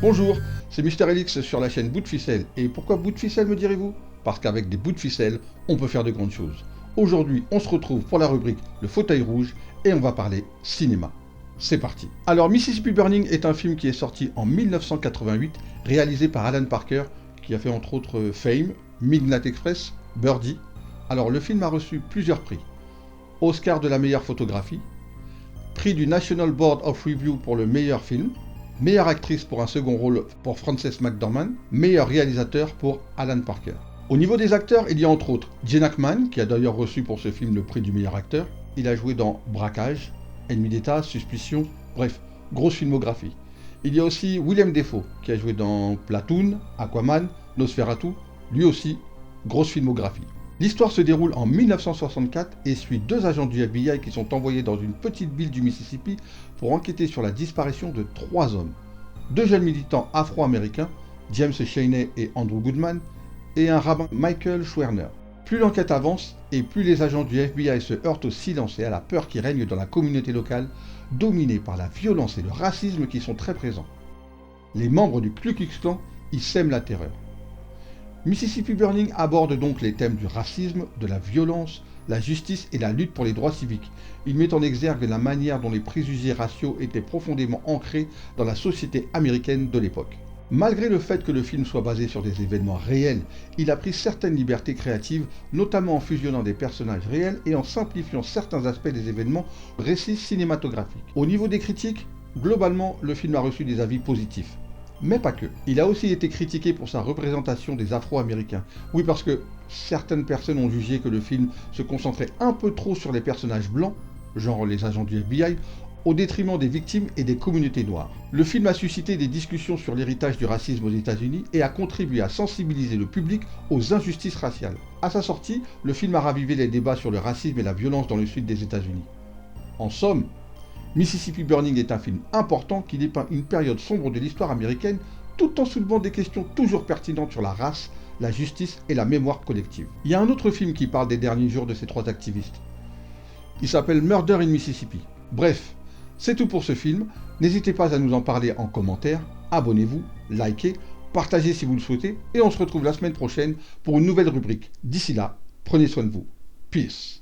Bonjour, c'est Mister Elix sur la chaîne Bout de Ficelle. Et pourquoi Bout de Ficelle me direz-vous? Parce qu'avec des bouts de ficelle, on peut faire de grandes choses. Aujourd'hui, on se retrouve pour la rubrique Le Fauteuil Rouge et on va parler cinéma. C'est parti. Alors Mississippi Burning est un film qui est sorti en 1988, réalisé par Alan Parker, qui a fait entre autres Fame, Midnight Express, Birdie. Alors le film a reçu plusieurs prix. Oscar de la meilleure photographie, prix du National Board of Review pour le meilleur film, meilleure actrice pour un second rôle pour Frances McDormand, meilleur réalisateur pour Alan Parker. Au niveau des acteurs, il y a entre autres Gene Hackman, qui a d'ailleurs reçu pour ce film le prix du meilleur acteur. Il a joué dans Braquage, Ennemi d'État, Suspicion, bref, grosse filmographie. Il y a aussi Willem Dafoe, qui a joué dans Platoon, Aquaman, Nosferatu, lui aussi, grosse filmographie. L'histoire se déroule en 1964 et suit deux agents du FBI qui sont envoyés dans une petite ville du Mississippi pour enquêter sur la disparition de trois hommes. Deux jeunes militants afro-américains, James Chaney et Andrew Goodman, et un rabbin, Michael Schwerner. Plus l'enquête avance et plus les agents du FBI se heurtent au silence et à la peur qui règne dans la communauté locale, dominée par la violence et le racisme qui sont très présents. Les membres du Ku Klux Klan y sèment la terreur. Mississippi Burning aborde donc les thèmes du racisme, de la violence, la justice et la lutte pour les droits civiques. Il met en exergue la manière dont les préjugés raciaux étaient profondément ancrés dans la société américaine de l'époque. Malgré le fait que le film soit basé sur des événements réels, il a pris certaines libertés créatives, notamment en fusionnant des personnages réels et en simplifiant certains aspects des événements récits cinématographiques. Au niveau des critiques, globalement, le film a reçu des avis positifs. Mais pas que. Il a aussi été critiqué pour sa représentation des Afro-Américains. Oui, parce que certaines personnes ont jugé que le film se concentrait un peu trop sur les personnages blancs, genre les agents du FBI, au détriment des victimes et des communautés noires. Le film a suscité des discussions sur l'héritage du racisme aux États-Unis et a contribué à sensibiliser le public aux injustices raciales. À sa sortie, le film a ravivé les débats sur le racisme et la violence dans le sud des États-Unis. En somme, Mississippi Burning est un film important qui dépeint une période sombre de l'histoire américaine tout en soulevant des questions toujours pertinentes sur la race, la justice et la mémoire collective. Il y a un autre film qui parle des derniers jours de ces trois activistes. Il s'appelle Murder in Mississippi. Bref, c'est tout pour ce film. N'hésitez pas à nous en parler en commentaire, abonnez-vous, likez, partagez si vous le souhaitez et on se retrouve la semaine prochaine pour une nouvelle rubrique. D'ici là, prenez soin de vous. Peace.